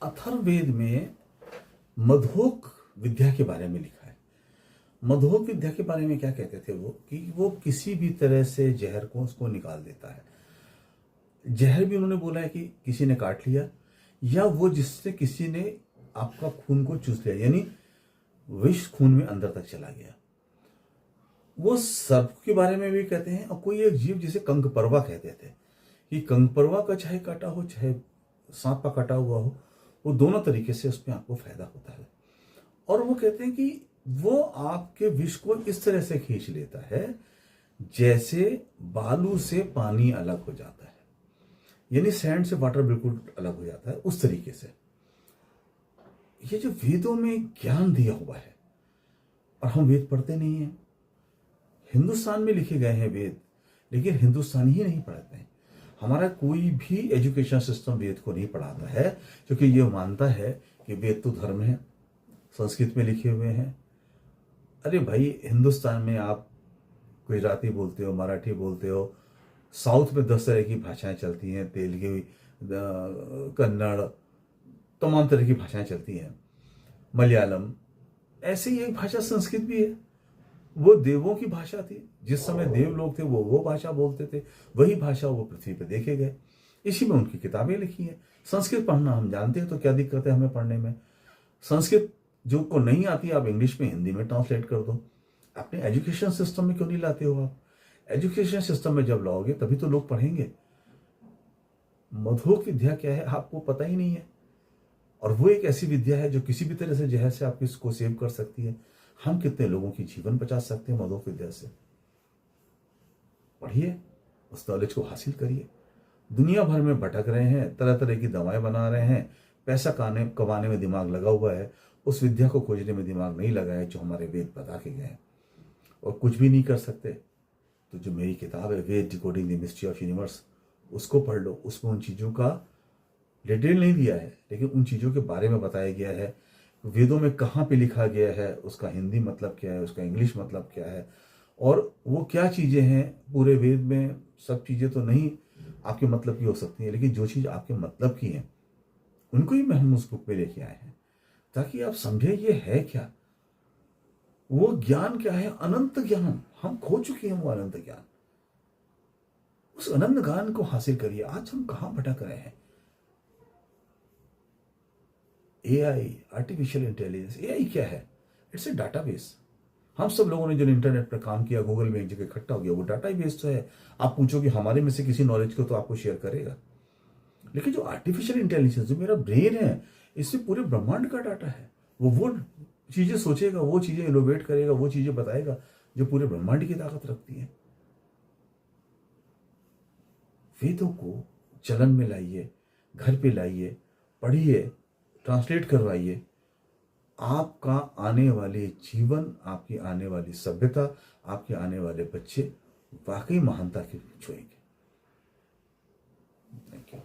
अथर्ववेद में मधोक विद्या के बारे में लिखा है। मधोक विद्या के बारे में क्या कहते थे वो, कि वो किसी भी तरह से जहर को उसको निकाल देता है। जहर भी उन्होंने बोला है कि किसी ने काट लिया, या वो जिससे किसी ने आपका खून को चूस लिया, यानी विष खून में अंदर तक चला गया। वो सर्प के बारे में भी कहते हैं, और कोई एक जीव जिसे कंकपरवा कहते थे, कि कंकपरवा का चाहे काटा हो चाहे सांप का काटा हुआ हो, वो दोनों तरीके से उसमें आपको फायदा होता है। और वो कहते हैं कि वो आपके विष को इस तरह से खींच लेता है जैसे बालू से पानी अलग हो जाता है, यानी सैंड से वाटर बिल्कुल अलग हो जाता है, उस तरीके से। ये जो वेदों में ज्ञान दिया हुआ है, और हम वेद पढ़ते नहीं हैं। हिंदुस्तान में लिखे गए हैं वेद, लेकिन हिंदुस्तानी ही नहीं पढ़ते हैं। हमारा कोई भी एजुकेशन सिस्टम वेद को नहीं पढ़ाता है, क्योंकि ये मानता है कि वेद तो धर्म है, संस्कृत में लिखे हुए हैं। अरे भाई, हिंदुस्तान में आप गुजराती बोलते हो, मराठी बोलते हो, साउथ में 10 तरह की भाषाएं चलती हैं, तेलुगु, कन्नड़, तमाम तरह की भाषाएं चलती हैं, मलयालम। ऐसे ही एक भाषा संस्कृत भी है। वो देवों की भाषा थी, जिस समय देव लोग थे वो भाषा बोलते थे, वही भाषा वो पृथ्वी पे देखे गए, इसी में उनकी किताबें लिखी हैं। संस्कृत पढ़ना हम जानते हैं, तो क्या दिक्कत है हमें पढ़ने में। संस्कृत जो को नहीं आती, आप इंग्लिश में हिंदी में ट्रांसलेट कर दो। अपने एजुकेशन सिस्टम में क्यों नहीं लाते हो आप? एजुकेशन सिस्टम में जब लाओगे तभी तो लोग पढ़ेंगे। मधुक विद्या क्या है आपको पता ही नहीं है, और वो एक ऐसी विद्या है जो किसी भी तरह से जहर से आपकी इसको सेव कर सकती है। हम कितने लोगों की जीवन बचा सकते हैं मधुक विद्या से। पढ़िए, उस नॉलेज को हासिल करिए। दुनिया भर में भटक रहे हैं, तरह तरह की दवाएं बना रहे हैं, पैसा कमाने में दिमाग लगा हुआ है, उस विद्या को खोजने में दिमाग नहीं लगा है जो हमारे वेद बता के गए हैं, और कुछ भी नहीं कर सकते। तो जो मेरी किताब है, Ved decoding the mystery of universe, उसको पढ़ लो। उसमें उन चीज़ों का डिटेल नहीं दिया है, लेकिन उन चीज़ों के बारे में बताया गया है। वेदों में कहाँ पे लिखा गया है, उसका हिंदी मतलब क्या है, उसका इंग्लिश मतलब क्या है, और वो क्या चीज़ें हैं। पूरे वेद में सब चीज़ें तो नहीं आपके मतलब की हो सकती हैं, लेकिन जो चीज़ आपके मतलब की हैं उनको ही हम उस बुक में लेके आए हैं, ताकि आप समझें ये है क्या, वो ज्ञान क्या है। अनंत ज्ञान हम खो चुके हैं, वो अनंत ज्ञान, उस अनंत ज्ञान को हासिल करिए। आज हम कहाँ भटक रहे हैं? AI, artificial intelligence. एआई क्या है? It's a database. हम सब लोगों ने जो इंटरनेट पर काम किया, गूगल में एक जगह इकट्ठा हो गया, वो डाटाबेस तो है। आप पूछो कि हमारे में से किसी नॉलेज को, तो आपको शेयर करेगा। लेकिन जो आर्टिफिशियल इंटेलिजेंस, जो मेरा ब्रेन है, इससे पूरे ब्रह्मांड का डाटा है। वो चीजें सोचेगा, वो चीजें इनोवेट करेगा, वो चीजें बताएगा जो पूरे ब्रह्मांड की ताकत रखती है। वेदों को चलन में लाइए, घर पे लाइए, पढ़िए, ट्रांसलेट करवाइए। आपका आने वाले जीवन, आपकी आने वाली सभ्यता, आपके आने वाले बच्चे वाकई महानता के छुएंगे। Thank you.